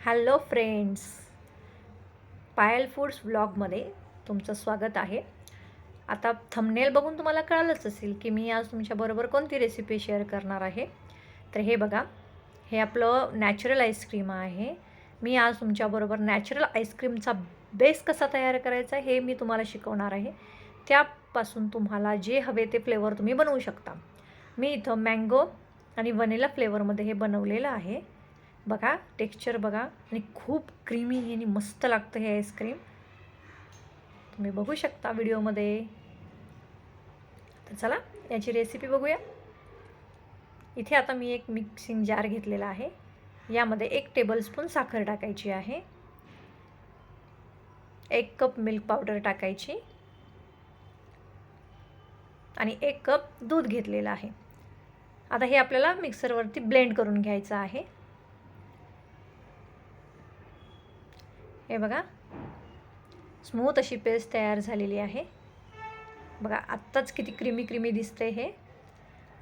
Hello friends, पायल foods व्लॉगमध्ये तुमचं स्वागत आहे. आता थंबनेल बघून तुम्हाला कळालंच असेल की मी आज तुमच्याबरोबर कोणती रेसिपी शेअर करणार आहे. तर हे बघा, हे आपलं नॅचरल आईस्क्रीम आहे. मी आज तुमच्याबरोबर नॅचरल आईस्क्रीमचा बेस कसा तयार करायचा हे मी तुम्हाला शिकवणार आहे. त्यापासून तुम्हाला जे हवे ते फ्लेवर तुम्ही बनवू शकता. मी इथं मँगो आणि व्हॅनिला फ्लेवरमध्ये हे बनवलेलं आहे. बघा, टेक्स्चर बघा, आणि खूप क्रीमी आणि मस्त लागतं हे आईस्क्रीम. तुम्ही बघू शकता व्हिडिओमध्ये. तर चला याची रेसिपी बघूया. इथे आता मी एक मिक्सिंग जार घेतलेला आहे. यामध्ये 1 टेबलस्पून साखर टाकायची आहे, 1 कप मिल्क पावडर टाकायची आणि 1 कप दूध घेतलेलं आहे. आता हे आपल्याला मिक्सरवरती ब्लेंड करून घ्यायचं आहे. हे बघा, स्मूथ अशी पेस्ट तयार झालेली आहे. बघा, आत्ताच किती क्रीमी दिसते हे.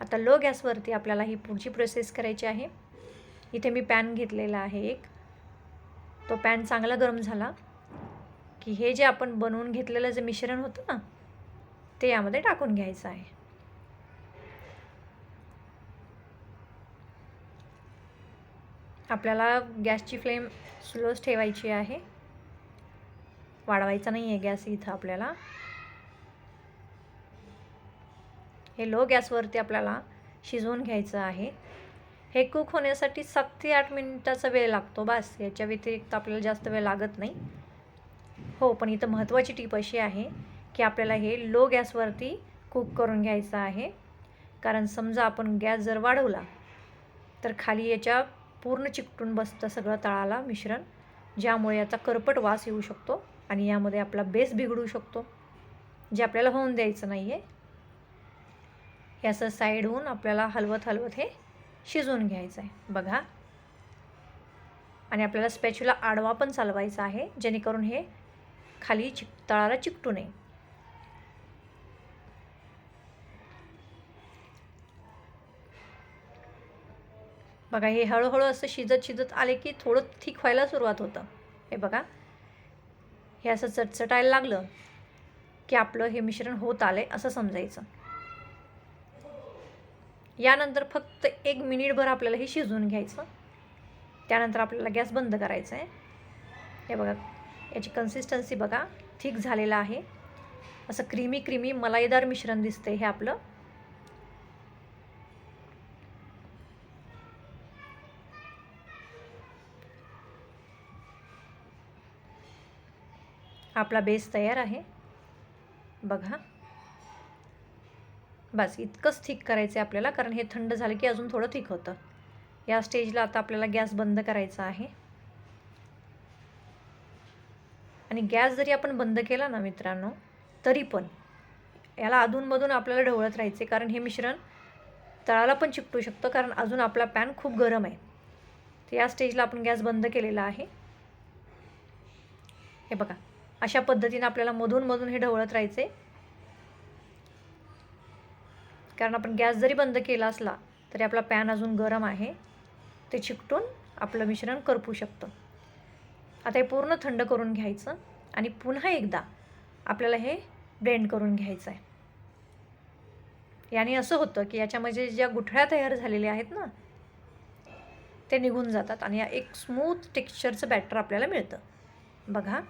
आता लो गॅसवरती आपल्याला ही पुढची प्रोसेस करायची आहे. इथे मी पॅन घेतलेला आहे एक. तो पॅन चांगला गरम झाला की हे जे आपण बनवून घेतलेलं जे मिश्रण होतं ना, ते यामध्ये टाकून घ्यायचं आहे. आपल्याला गॅसची फ्लेम स्लोच ठेवायची आहे, वाढवायचा नाही आहे गॅस इथं आपल्याला. हे लो गॅसवरती आपल्याला शिजवून घ्यायचं आहे. हे कुक होण्यासाठी 7 ते 8 मिनिटाचा वेळ लागतो, बस. याच्या व्यतिरिक्त आपल्याला जास्त वेळ लागत नाही. हो, पण इथं महत्त्वाची टीप अशी आहे की आपल्याला हे लो गॅसवरती कुक करून घ्यायचं आहे. कारण समजा आपण गॅस जर वाढवला तर खाली याच्या पूर्ण चिकटून बसतं सगळं तळाला मिश्रण, ज्यामुळे याचा करपट वास येऊ शकतो आणि यामध्ये आपला बेस बिघडू शकतो, जे आपल्याला होऊन द्यायचं नाही आहे. हे असं साईड होऊन आपल्याला हलवत हे शिजवून घ्यायचं आहे. बघा, आणि आपल्याला स्पॅच्युला आडवा पण चालवायचा आहे, जेणेकरून हे खाली तळाला चिकटू नये. बघा, हे हळूहळू असं शिजत आले की थोडं थिक व्हायला सुरुवात होतं. हे बघा, हे असं चटचटायला लागलं की आपलं हे मिश्रण होत आले असं समजायचं. यानंतर फक्त 1 मिनिटभर आपल्याला हे शिजवून घ्यायचं. त्यानंतर आपल्याला गॅस बंद करायचा आहे. हे बघा, याची कन्सिस्टन्सी बघा, थिक झालेलं आहे. असं क्रीमी मलाईदार मिश्रण दिसते हे आपलं. आपला बेस तयार आहे. बघा, बस इतकंच थिक करायचं आहे आपल्याला, कारण हे थंड झालं की अजून थोडं थिक होतं. या स्टेजला आता आपल्याला गॅस बंद करायचा आहे. आणि गॅस जरी आपण बंद केला ना मित्रांनो, तरी पण याला अधूनमधून आपल्याला ढवळत राहायचे, कारण हे मिश्रण तळाला पण चिकटू शकतं, कारण अजून आपला पॅन खूप गरम आहे. तर या स्टेजला आपण गॅस बंद केलेला आहे. हे बघा, अशा पद्धतीने आपल्याला मधून हे ढवळत राहायचे, कारण आपण गॅस जरी बंद केला असला तरी आपला पॅन अजून गरम आहे, ते चिकटून आपलं मिश्रण करपू शकतं. आता हे पूर्ण थंड करून घ्यायचं आणि पुन्हा एकदा आपल्याला हे ब्लेंड करून घ्यायचं आहे. याने असं होतं की याच्यामध्ये ज्या गुठळ्या तयार झालेल्या आहेत ना, ते निघून जातात आणि या एक स्मूथ टेक्स्चरचं बॅटर आपल्याला मिळतं. बघा,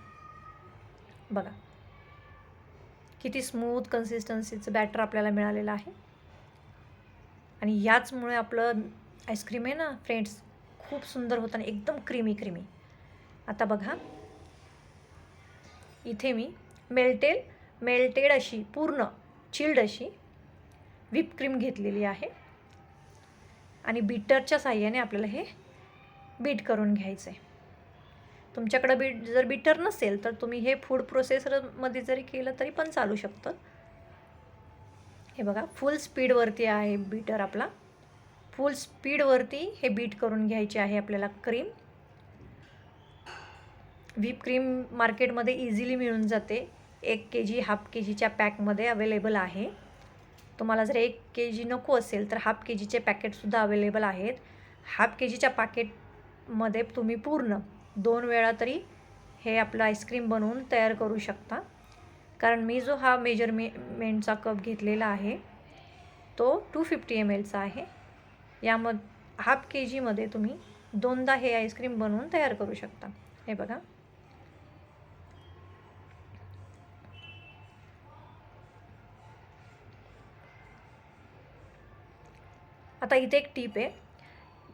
किती स्मूथ कन्सिस्टन्सीचं बॅटर आपल्याला मिळालेलं आहे. आणि याचमुळे आपलं आईस्क्रीम आहे ना फ्रेंड्स, खूप सुंदर होतं आणि एकदम क्रीमी. आता बघा, इथे मी मेल्टेड अशी पूर्ण चिल्ड अशी व्हिप क्रीम घेतलेली आहे आणि बीटरच्या साहाय्याने आपल्याला हे बीट करून घ्यायचं आहे. तुमच्याकडं जर बीटर नसेल तर तुम्ही हे फूड प्रोसेसरमध्ये जरी केलं तरी पण चालू शकतं. हे बघा, फुल स्पीडवरती आहे बीटर आपला. फुल स्पीडवरती हे बीट करून घ्यायचे आहे आपल्याला क्रीम. व्हिप क्रीम मार्केटमध्ये इझिली मिळून जाते. 1 kg, हाफ kgच्या पॅकमध्ये अवेलेबल आहे. तुम्हाला जर 1 kg नको असेल तर हाफ kgचे पॅकेटसुद्धा अवेलेबल आहेत. हाफ kgच्या पॅकेटमध्ये तुम्ही पूर्ण 2 वेळा तरी हे आपलं आईस्क्रीम बनवून तयार करू शकता. कारण मी जो हा मेजरमेंटचा कप घेतलेला आहे तो 250 mlचा आहे. ½ kgमध्ये तुम्ही 2दा हे आईस्क्रीम बनवून तयार करू शकता. हे बघा. आता इथे एक टीप आहे.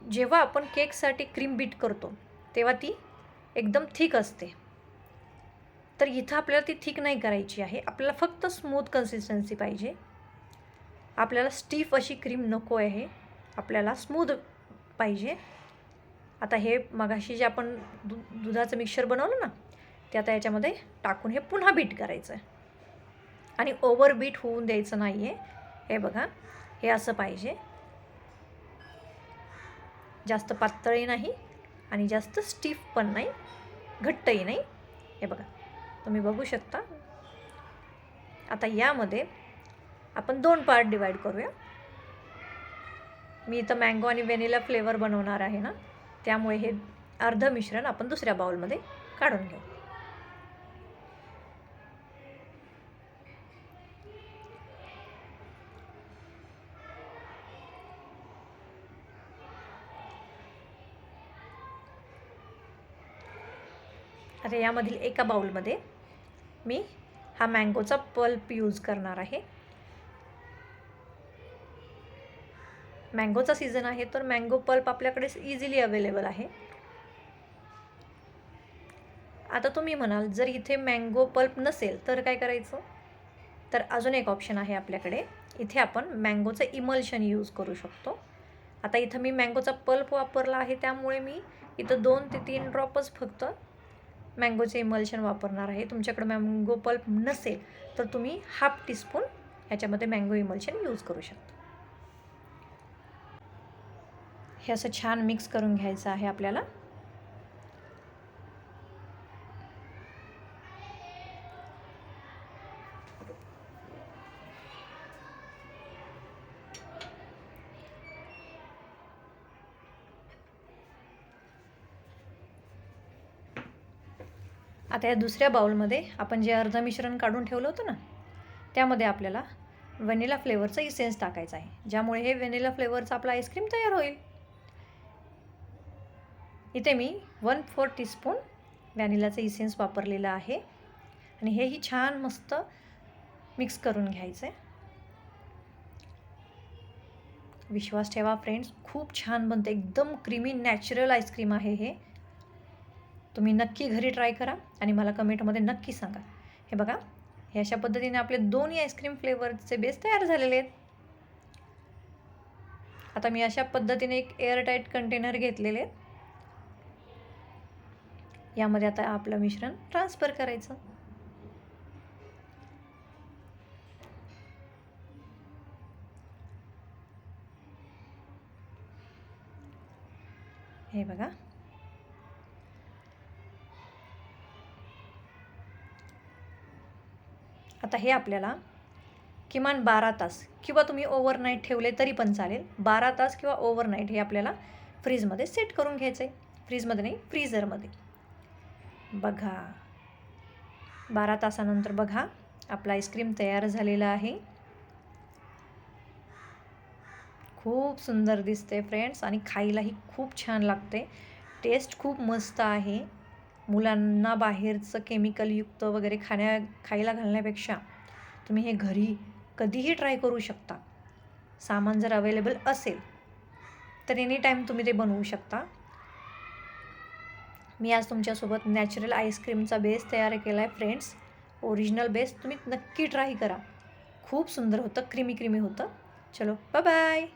जेव्हा आपण केकसाठी क्रीम बीट करतो तेव्हा ती एकदम थिक असते. तर इथं आपल्याला ती थिक नाही करायची आहे. आपल्याला फक्त स्मूथ कन्सिस्टन्सी पाहिजे. आपल्याला स्टीफ अशी क्रीम नको आहे, आपल्याला स्मूथ पाहिजे. आता हे मगाशी जे आपण दुधाचं मिक्सचर बनवलं ना ते आता याच्यामध्ये टाकून हे पुन्हा बीट करायचं आहे. आणि ओव्हर बीट होऊन द्यायचं नाही आहे. हे बघा, हे असं पाहिजे. जास्त पातळही नाही आणि जास्त स्टीफ पण नाही, घट्टही नाही. हे बघा, तुम्ही बघू शकता. आता यामध्ये आपण 2 पार्ट डिवाइड करूया. मी इथं मँगो आणि व्हॅनिला फ्लेवर बनवणार आहे ना, त्यामुळे हे अर्ध मिश्रण आपण दुसऱ्या बाउलमध्ये काढून घेऊ. आता यामधील एका बाउलमध्ये मी हा मँगोचा पल्प यूज करणार आहे. मँगोचा सीझन आहे तर मँगो पल्प आपल्याकडे इझिली अवेलेबल आहे. आता तुम्ही म्हणाल जर इथे मँगो पल्प नसेल तर काय करायचं? तर अजून एक ऑप्शन आहे आपल्याकडे. इथे आपण मँगोचं इमल्शन यूज करू शकतो. आता इथं मी मँगोचा पल्प वापरला आहे त्यामुळे मी इथं 2 ते 3 ड्रॉपच फक्त मँगोचे इमल्शन वापरणार आहे. तुमच्याकडे मँगो पल्प नसेल तर तुम्ही ½ टीस्पून ह्याच्यामध्ये मँगो इमल्शन यूज करू शकता. हे असं छान मिक्स करून घ्यायचं आहे आपल्याला. आता या दुसऱ्या बाउलमध्ये आपण जे अर्ध मिश्रण काढून ठेवलं होतं ना त्यामध्ये आपल्याला व्हॅनिला फ्लेवरचा इसेन्स टाकायचा आहे, ज्यामुळे हे व्हॅनिला फ्लेवरचा आपला आईस्क्रीम तयार होईल. इथे मी 1/4 टीस्पून व्हॅनिलाचं इसेन्स वापरलेलं आहे आणि हेही छान मस्त मिक्स करून घ्यायचं आहे. विश्वास ठेवा फ्रेंड्स, खूप छान बनते. एकदम क्रीमी नॅचरल आईस्क्रीम आहे हे. तुम्ही नक्की घरी ट्राय करा आणि मला कमेंटमध्ये नक्की सांगा. हे बघा, हे अशा पद्धतीने आपले 2 आईस्क्रीम फ्लेवरचे बेस तयार झालेले आहेत. आता मी अशा पद्धतीने एक एअरटाईट कंटेनर घेतलेले आहेत. यामध्ये आता आपलं मिश्रण ट्रान्सफर करायचं. हे बघा, आता हे आपल्याला किमान 12 तास किंवा तुम्ही ओव्हरनाईट ठेवले तरी पण चालेल. 12 तास किंवा ओव्हरनाईट हे आपल्याला फ्रीजमध्ये सेट करून घ्यायचं आहे. फ्रीजमध्ये नाही, फ्रीझरमध्ये. बघा, 12 तासानंतर बघा आपला आईस्क्रीम तयार झालेला आहे. खूप सुंदर दिसते फ्रेंड्स आणि खायलाही खूप छान लागते. टेस्ट खूप मस्त आहे. मुलांना बाहेरचं केमिकलयुक्त वगैरे खायला घालण्यापेक्षा तुम्ही हे घरी कधीही ट्राय करू शकता. सामान जर अवेलेबल असेल तर एनी टाईम तुम्ही ते बनवू शकता. मी आज तुमच्यासोबत नॅचरल आईस्क्रीमचा बेस तयार केला आहे फ्रेंड्स. ओरिजिनल बेस तुम्ही नक्की ट्राय करा. खूप सुंदर होतं, क्रीमी होतं. चलो, बाय बाय.